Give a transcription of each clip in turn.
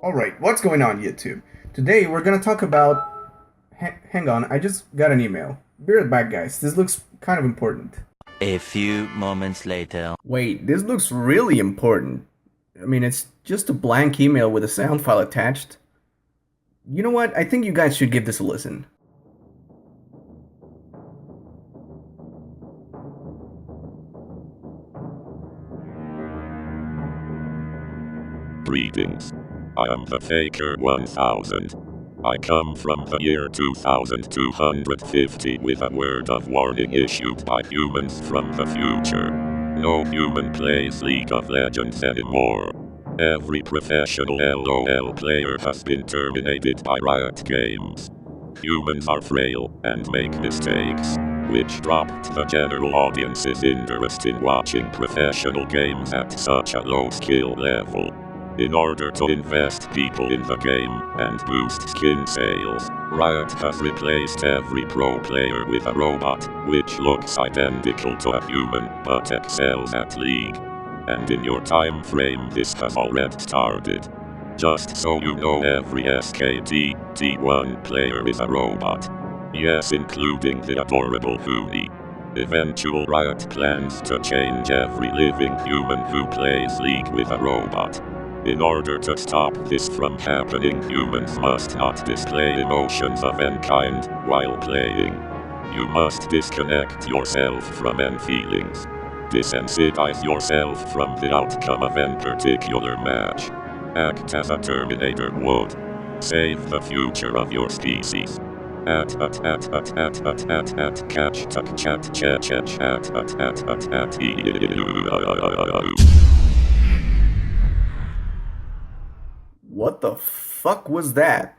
Alright, what's going on YouTube? Today we're gonna talk about... hang on, I just got an email. Be right back guys, this looks kind of important. A few moments later. Wait, this looks really important. I mean, it's just a blank email with a sound file attached. You know what, I think you guys should give this a listen. Greetings. I am the Faker 1000. I come from the year 2250 with a word of warning issued by humans from the future. No human plays League of Legends anymore. Every professional LOL player has been terminated by Riot Games. Humans are frail and make mistakes, which dropped the general audience's interest in watching professional games at such a low skill level. In order to invest people in the game and boost skin sales, Riot has replaced every pro player with a robot, which looks identical to a human but excels at League. And in your time frame this has already started. Just so you know, every SKT T1 player is a robot. Yes, including the adorable Hoonie. Eventual Riot plans to change every living human who plays League with a robot. In order to stop this from happening, humans must not display emotions of any kind while playing. You must disconnect yourself from any feelings. Desensitize yourself from the outcome of any particular match. Act as a Terminator would. Save the future of your species. Catch tuck chat chat chat at. What the fuck was that?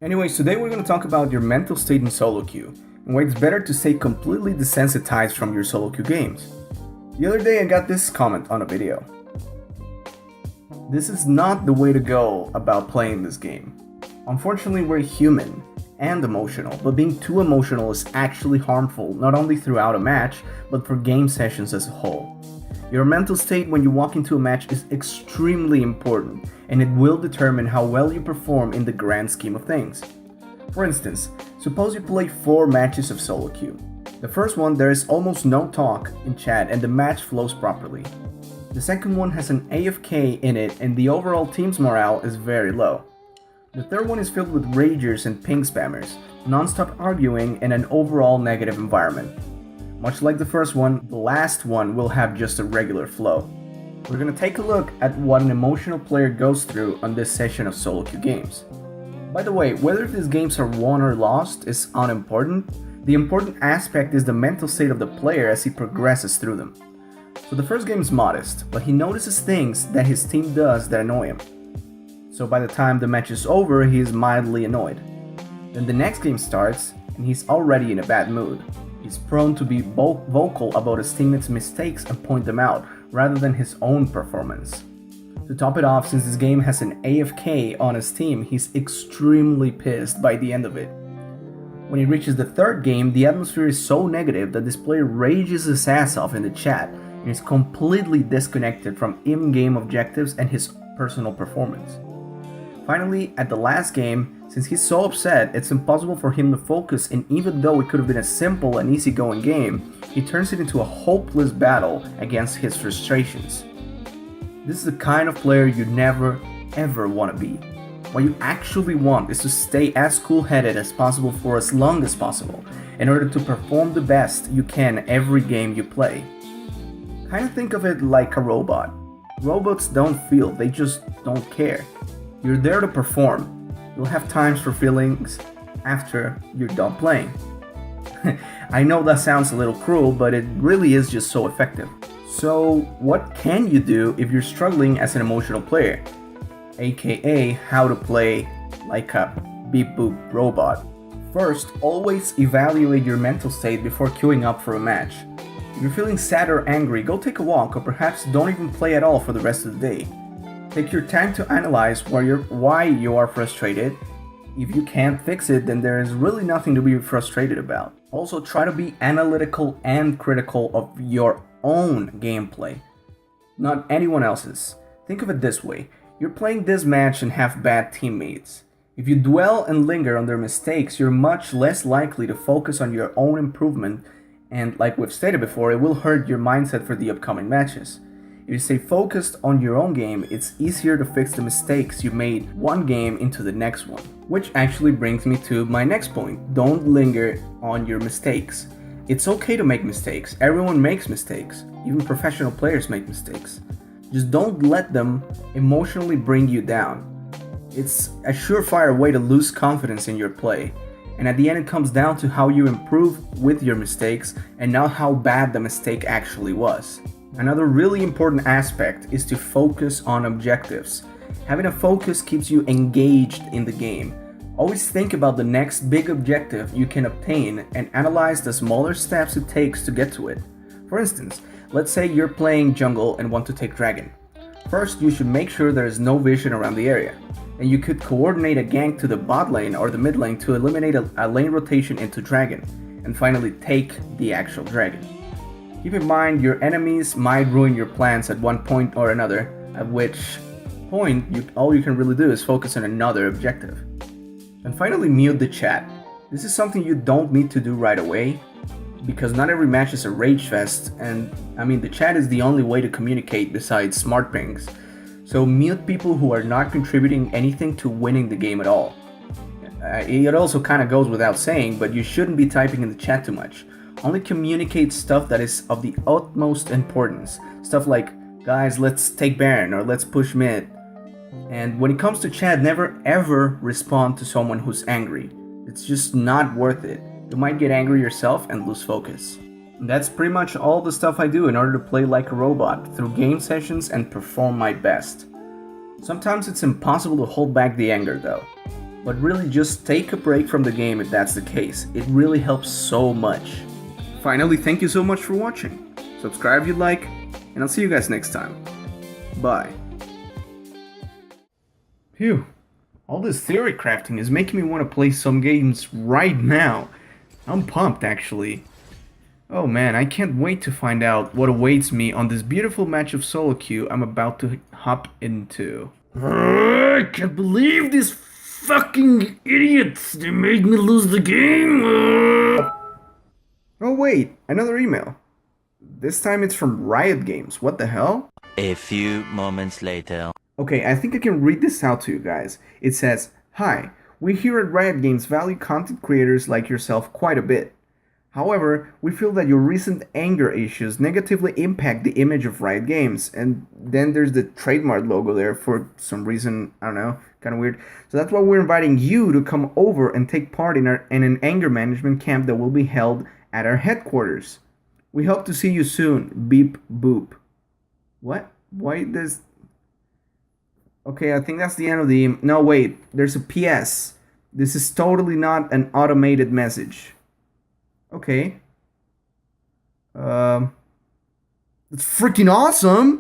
Anyways, today we're gonna talk about your mental state in solo queue, and why it's better to stay completely desensitized from your solo queue games. The other day I got this comment on a video. This is not the way to go about playing this game. Unfortunately, we're human and emotional, but being too emotional is actually harmful, not only throughout a match, but for game sessions as a whole. Your mental state when you walk into a match is extremely important, and it will determine how well you perform in the grand scheme of things. For instance, suppose you play 4 matches of solo queue. The first one, there is almost no talk in chat and the match flows properly. The second one has an AFK in it and the overall team's morale is very low. The third one is filled with ragers and ping spammers, non-stop arguing, and an overall negative environment. Much like the first one, the last one will have just a regular flow. We're gonna take a look at what an emotional player goes through on this session of solo queue games. By the way, whether these games are won or lost is unimportant. The important aspect is the mental state of the player as he progresses through them. So the first game is modest, but he notices things that his team does that annoy him. So by the time the match is over, he is mildly annoyed. Then the next game starts, and he's already in a bad mood. He's prone to be vocal about his teammates' mistakes and point them out, rather than his own performance. To top it off, since this game has an AFK on his team, he's extremely pissed by the end of it. When he reaches the third game, the atmosphere is so negative that this player rages his ass off in the chat and is completely disconnected from in-game objectives and his personal performance. Finally, at the last game, since he's so upset, it's impossible for him to focus, and even though it could have been a simple and easygoing game, he turns it into a hopeless battle against his frustrations. This is the kind of player you never ever want to be. What you actually want is to stay as cool-headed as possible for as long as possible, in order to perform the best you can every game you play. Kinda think of it like a robot. Robots don't feel, they just don't care. You're there to perform. You'll have times for feelings after you're done playing. I know that sounds a little cruel, but it really is just so effective. So what can you do if you're struggling as an emotional player? AKA how to play like a beep boop robot. First, always evaluate your mental state before queuing up for a match. If you're feeling sad or angry, go take a walk, or perhaps don't even play at all for the rest of the day. Take your time to analyze why you are frustrated. If you can't fix it, then there is really nothing to be frustrated about. Also, try to be analytical and critical of your own gameplay, not anyone else's. Think of it this way. You're playing this match and have bad teammates. If you dwell and linger on their mistakes, you're much less likely to focus on your own improvement, and like we've stated before, it will hurt your mindset for the upcoming matches. If you stay focused on your own game, it's easier to fix the mistakes you made one game into the next one. Which actually brings me to my next point. Don't linger on your mistakes. It's okay to make mistakes. Everyone makes mistakes. Even professional players make mistakes. Just don't let them emotionally bring you down. It's a surefire way to lose confidence in your play. And at the end it comes down to how you improve with your mistakes and not how bad the mistake actually was. Another really important aspect is to focus on objectives. Having a focus keeps you engaged in the game. Always think about the next big objective you can obtain and analyze the smaller steps it takes to get to it. For instance, let's say you're playing jungle and want to take dragon. First, you should make sure there is no vision around the area. And you could coordinate a gank to the bot lane or the mid lane to eliminate a lane rotation into dragon. And finally take the actual dragon. Keep in mind your enemies might ruin your plans at one point or another, at which point all you can really do is focus on another objective. And finally, mute the chat. This is something you don't need to do right away, because not every match is a rage fest, and I mean the chat is the only way to communicate besides smart pings. So mute people who are not contributing anything to winning the game at all. It also kind of goes without saying, but you shouldn't be typing in the chat too much. Only communicate stuff that is of the utmost importance. Stuff like, guys, let's take Baron or let's push mid. And when it comes to chat, never ever respond to someone who's angry. It's just not worth it. You might get angry yourself and lose focus. And that's pretty much all the stuff I do in order to play like a robot through game sessions and perform my best. Sometimes it's impossible to hold back the anger though. But really just take a break from the game if that's the case. It really helps so much. Finally, thank you so much for watching. Subscribe if you like, and I'll see you guys next time. Bye. Phew. All this theory crafting is making me want to play some games right now. I'm pumped, actually. Oh man, I can't wait to find out what awaits me on this beautiful match of solo queue I'm about to hop into. I can't believe these fucking idiots! They made me lose the game! Oh wait, another email. This time it's from Riot Games. What the hell? A few moments later. Okay, I think I can read this out to you guys. It says, "Hi, we here at Riot Games value content creators like yourself quite a bit. However, we feel that your recent anger issues negatively impact the image of Riot Games." And then there's the trademark logo there for some reason, I don't know, kind of weird. So that's why we're inviting you to come over and take part in an anger management camp that will be held at our headquarters. We hope to see you soon. Beep boop. What? Why does... Okay, I think that's the end of the email. No, wait. There's a PS. This is totally not an automated message. Okay. That's freaking awesome!